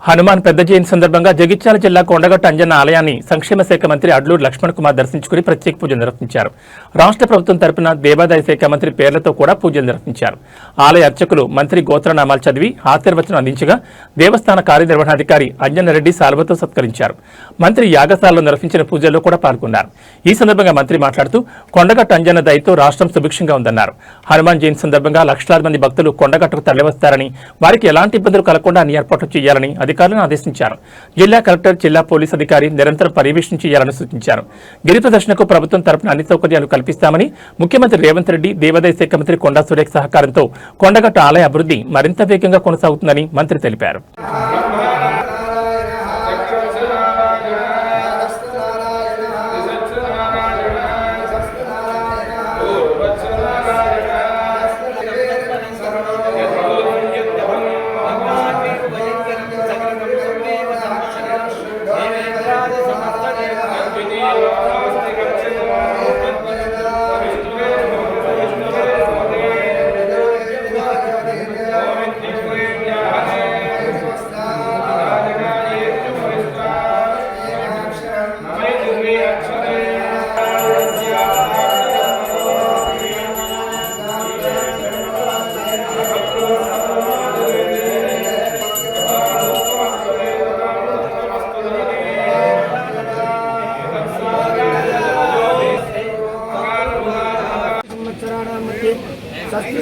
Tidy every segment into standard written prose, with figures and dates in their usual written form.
హనుమాన్ పెద్ద జయంతి సందర్భంగా జగిత్యాల జిల్లా కొండగట్టు అంజన్న ఆలయాన్ని సంక్షేమ శాఖ మంత్రి అడ్లూరు లక్ష్మణ్ కుమార్ దర్శించుకుని ప్రత్యేక పూజలు నిర్వహించారు. రాష్ట్ర ప్రభుత్వం తరపున దేవాదాయ శాఖ మంత్రి పేర్లతో కూడా పూజలు నిర్వహించారు. ఆలయ అర్చకులు మంత్రి గోత్రనామాలు చదివి ఆశీర్వచనం అందించగా దేవస్థాన కార్యనిర్వహణాధికారి అంజన్నరెడ్డి సాల్వతో సత్కరించారు. మంత్రి యాగశాలలో నిర్వహించిన పూజల్లో కూడా పాల్గొన్నారు. ఈ సందర్భంగా మంత్రి మాట్లాడుతూ కొండగట్టు అంజన్న దయతో రాష్ట్రం సుభిక్షంగా ఉందన్నారు. హనుమాన్ జయంతి సందర్భంగా లక్షలాది మంది భక్తులు కొండగట్టుకు తరలివస్తారని, వారికి ఎలాంటి ఇబ్బందులు కలగకుండా అన్ని ఏర్పాట్లు చేయాలని అధికారులను ఆదేశించారు. జిల్లా కలెక్టర్, జిల్లా పోలీసు అధికారి నిరంతరం పర్యవేక్షణ చేయాలని సూచించారు. గిరి ప్రదర్శనకు ప్రభుత్వం తరపున అన్ని సౌకర్యాలు కల్పిస్తామని ముఖ్యమంత్రి రేవంత్ రెడ్డి, దేవాదాయ శాఖ మంత్రి కొండా సురేఖ సహకారంతో కొండగట్టు ఆలయ అభివృద్ధి మరింత వేగంగా కొనసాగుతుందని మంత్రి తెలిపారు.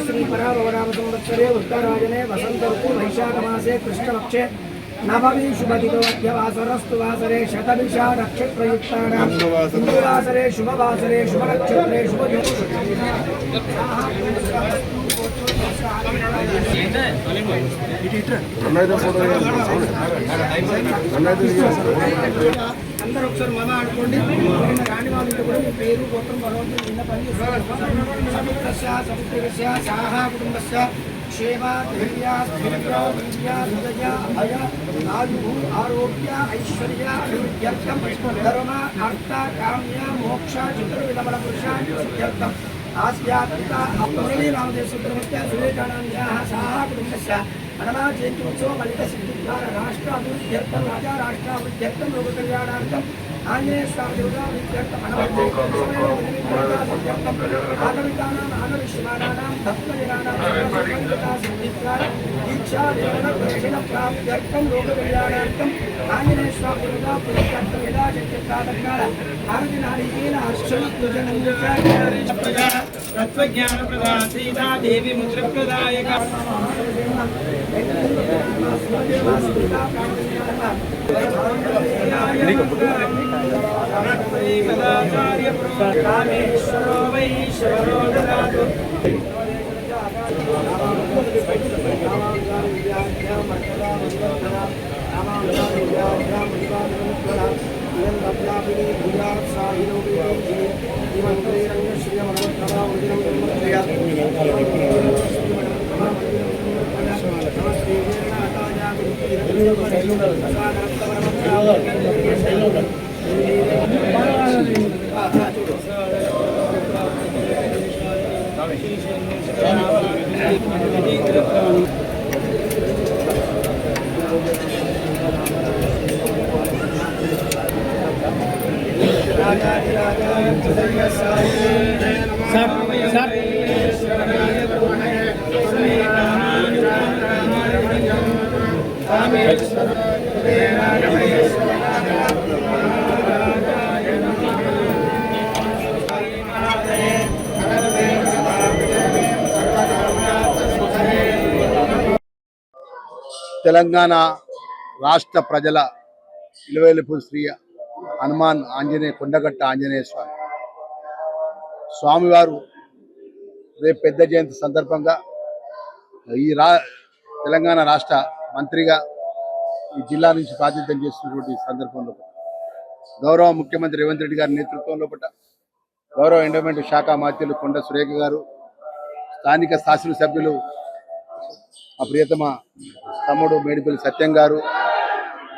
श्री परावराम संवत्सरे उत्तरायणे वसंत ऋतु वैशाख मासे कृष्णपक्षे नवमी शुभदिनोऽध्यवासरस्तु वासरे शतभिषा नक्षत्रयुक्तानां शुभवासरे शुभवासरे शुभनक्षत्रे అందరూ ఒకసారి మమ ఆడుకోండి. రాని వాళ్ళ కూడా మీ పేరు గోత్రం భగవంతుడు నిన్న పని సముద్రస్య సముద్రస్య సాహా కుటుంబస్య క్షేమ ధైర్య స్థైర్య విద్య హృదయ అభయ ఆయు ఆరోగ్య ఐశ్వర్య అభివృద్ధ్యర్థం ధర్మ అర్థ కామ్య మోక్ష చతుర్విధమల పురుషార్థం ఆస్యాత్మిక మురళీ రామదేశుద్రమత్య సురేషాణాన్యాః సాహా కుటుంబస్య హనుమా జయంతి ఉత్సవ ఫలిత సిద్ధిద్వార రాష్ట్ర అభివృద్ధ్యర్థం రాజా రాష్ట్ర అభివృద్ధ్యర్థం లోక కళ్యాణార్థం ఆంజనేయ స్వామి దేవతాభివృద్ధ్యర్థం ఆగమికానాం ఆగమిష్మానానాం తత్వజనానాం సిద్ధిద్వార దీక్షా దేవన దర్శన ప్రాప్త్యర్థం లోక కళ్యాణార్థం ఆంజనేయ స్వామి దేవతాభివృద్ధ్యర్థం యదా శక్తి ప్రాతకాల ఆరతి నారీకేన అర్చన పూజనం తత్వజ్ఞాన ప్రదా సీతా దేవి ముద్ర ప్రదాయక రామేశ్వరో వైశ్వరో దదాతు తెలంగాణ రాష్ట్ర ప్రజల ఇలవేలుపు శ్రీ హనుమాన్ ఆంజనేయ కొండగట్ట ఆంజనేయ స్వామివారు రేపు పెద్ద జయంతి సందర్భంగా తెలంగాణ రాష్ట్ర మంత్రిగా ఈ జిల్లా నుంచి ప్రాతినిధ్యం చేస్తున్నటువంటి సందర్భంలో గౌరవ ముఖ్యమంత్రి రేవంత్ రెడ్డి గారి నేతృత్వంలో గౌరవ ఎండోమెంట్ శాఖ మంత్రులు కొండా సురేఖ గారు, స్థానిక శాసనసభ్యులు మా ప్రియతమ తమ్ముడు మేడిపల్లి సత్యం గారు,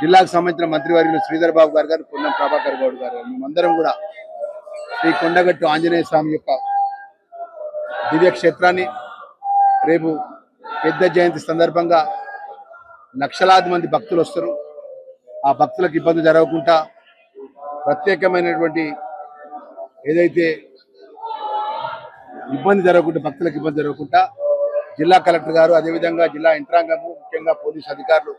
జిల్లాకు సంబంధించిన మంత్రివర్యులు శ్రీధర్ బాబు గారు, పొన్నం ప్రభాకర్ గౌడ్ గారు, మేమందరం కూడా శ్రీ కొండగట్టు ఆంజనేయ స్వామి యొక్క దివ్యక్షేత్రాన్ని రేపు పెద్ద జయంతి సందర్భంగా లక్షలాది మంది భక్తులు వస్తారు. ఆ భక్తులకు ఇబ్బంది జరగకుండా ప్రత్యేకమైనటువంటి ఏదైతే భక్తులకు ఇబ్బంది జరగకుండా జిల్లా కలెక్టర్ గారు, అదేవిధంగా జిల్లా యంత్రాంగము, ముఖ్యంగా పోలీసు అధికారులు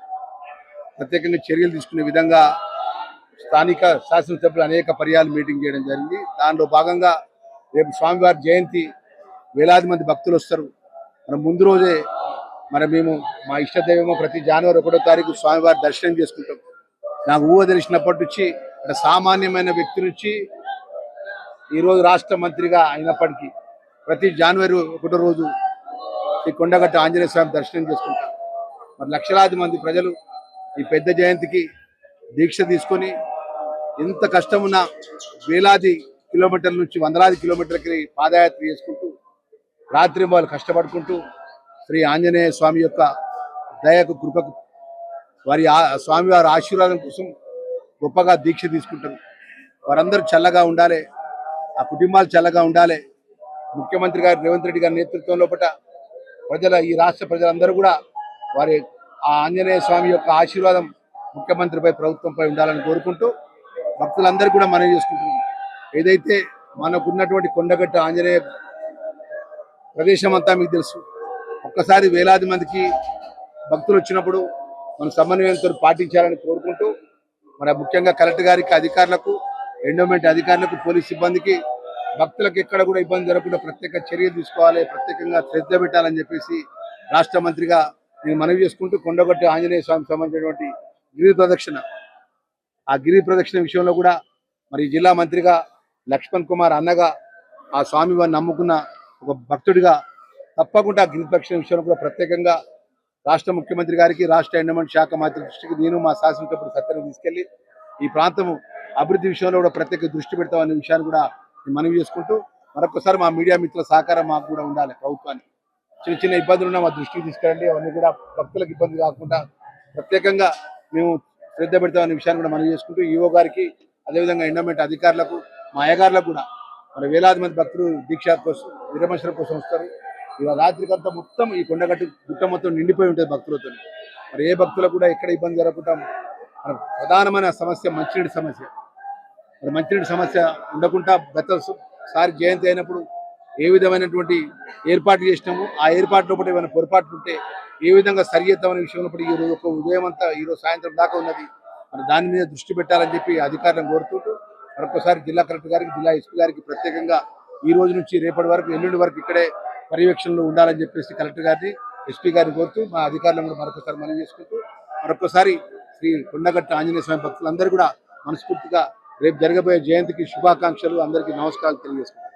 ప్రత్యేకంగా చర్యలు తీసుకునే విధంగా స్థానిక శాసనసభ్యులు అనేక పర్యాలు మీటింగ్ చేయడం జరిగింది. దానిలో భాగంగా రేపు స్వామివారి జయంతి, వేలాది మంది భక్తులు వస్తారు. మనం ముందు రోజే మేము మా ఇష్టదైవమో ప్రతి జనవరి 1వ తారీఖు స్వామివారి దర్శనం చేసుకుంటాం. నాకు ఊహ తెలిసినప్పటి నుంచి సామాన్యమైన వ్యక్తి నుంచి ఈరోజు రాష్ట్ర మంత్రిగా అయినప్పటికీ ప్రతి జనవరి 1వ రోజు ఈ కొండగట్ట ఆంజనేయ స్వామి దర్శనం చేసుకుంటారు. లక్షలాది మంది ప్రజలు ఈ పెద్ద జయంతికి దీక్ష తీసుకొని ఎంత కష్టమున్నా వేలాది కిలోమీటర్ల నుంచి వందలాది కిలోమీటర్లకి పాదయాత్ర చేసుకుంటూ రాత్రి వాళ్ళు కష్టపడుకుంటూ శ్రీ ఆంజనేయ స్వామి యొక్క దయకు, కృపకు, వారి స్వామివారి ఆశీర్వాదం కోసం గొప్పగా దీక్ష తీసుకుంటారు. వారందరూ చల్లగా ఉండాలి, ఆ కుటుంబాలు చల్లగా ఉండాలి. ముఖ్యమంత్రి గారు రేవంత్ రెడ్డి గారి నేతృత్వంలో ఈ రాష్ట్ర ప్రజలందరూ కూడా వారి ఆ ఆంజనేయ స్వామి యొక్క ఆశీర్వాదం ముఖ్యమంత్రిపై, ప్రభుత్వంపై ఉండాలని కోరుకుంటూ భక్తులందరూ కూడా మనవి చేసుకుంటున్నాం. ఏదైతే మనకున్నటువంటి కొండగట్ట ఆంజనేయ ప్రదేశం అంతా మీకు తెలుసు. ఒక్కసారి వేలాది మందికి భక్తులు వచ్చినప్పుడు మనం సమన్వయంతో పాటించాలని కోరుకుంటూ ముఖ్యంగా కలెక్టర్ గారికి, అధికారులకు, ఎండోమెంట్ అధికారులకు, పోలీస్ సిబ్బందికి భక్తులకు ఎక్కడ కూడా ఇబ్బంది జరగకుండా ప్రత్యేక చర్యలు తీసుకోవాలి, ప్రత్యేకంగా శ్రద్ధ పెట్టాలని చెప్పేసి రాష్ట్ర మంత్రిగా నేను మనవి చేసుకుంటూ కొండగట్ట ఆంజనేయ స్వామికి సంబంధించినటువంటి గిరి ప్రదక్షిణ, ఆ గిరి ప్రదక్షిణ విషయంలో కూడా జిల్లా మంత్రిగా లక్ష్మణ్ కుమార్ అన్నగా ఆ స్వామి వారిని నమ్ముకున్న ఒక భక్తుడిగా తప్పకుండా గిరి ప్రదక్షిణ విషయంలో కూడా ప్రత్యేకంగా రాష్ట్ర ముఖ్యమంత్రి గారికి, రాష్ట్ర ఎండోమెంట్ శాఖ మంత్రి దృష్టికి నేను మా శాసనసభ్యుడు సత్యాన్ని తీసుకెళ్లి ఈ ప్రాంతం అభివృద్ధి విషయంలో కూడా ప్రత్యేక దృష్టి పెడతామనే విషయాన్ని కూడా మనవి చేసుకుంటూ మరొకసారి మా మీడియా మిత్రుల సహకారం మాకు కూడా ఉండాలి. ప్రభుత్వానికి చిన్న చిన్న ఇబ్బందులు ఉన్నా మా దృష్టికి తీసుకెళ్ళండి, అవన్నీ కూడా భక్తులకు ఇబ్బంది కాకుండా ప్రత్యేకంగా మేము శ్రద్ధ పెడతామనే విషయాన్ని కూడా మనవి చేసుకుంటూ ఈఓ గారికి, అదేవిధంగా ఎండోమెంట్ అధికారులకు, మా అయ్యగారులకు కూడా వేలాది మంది భక్తులు దీక్ష కోసం, విరమర్శల కోసం వస్తారు. ఇలా రాత్రికంతా మొత్తం ఈ కొండగట్టు గుట్ట మొత్తం నిండిపోయి ఉంటుంది భక్తులతో. ఏ భక్తులకు కూడా ఎక్కడ ఇబ్బంది జరగకుండా ప్రధానమైన సమస్య మంచినీటి సమస్య. మంచినీటి సమస్య ఉండకుండా గతసారి జయంతి అయినప్పుడు ఏ విధమైనటువంటి ఏర్పాటు చేసినాము, ఆ ఏర్పాట్లో కూడా ఏమైనా పొరపాట్లు ఉంటే ఏ విధంగా సరి చేద్దామనే విషయంలో ఈ రోజు ఒక ఉదయం అంతా, ఈరోజు సాయంత్రం దాకా ఉన్నది. దాని మీద దృష్టి పెట్టాలని చెప్పి అధికారులను కోరుతుంటూ మరొకసారి జిల్లా కలెక్టర్ గారికి, జిల్లా ఎస్పీ గారికి ప్రత్యేకంగా ఈ రోజు నుంచి రేపటి వరకు, ఎల్లుండి వరకు ఇక్కడే పర్యవేక్షణలో ఉండాలని చెప్పేసి కలెక్టర్ గారిని, ఎస్పీ గారిని కోరుతూ మా అధికారులను కూడా మరొకసారి మనవి చేసుకుంటూ మరొకసారి శ్రీ కొండగట్ట ఆంజనేయ స్వామి భక్తులందరూ కూడా మనస్ఫూర్తిగా రేపు జరగబోయే జయంతికి శుభాకాంక్షలు, అందరికీ నమస్కారాలు తెలియజేసుకుంటారు.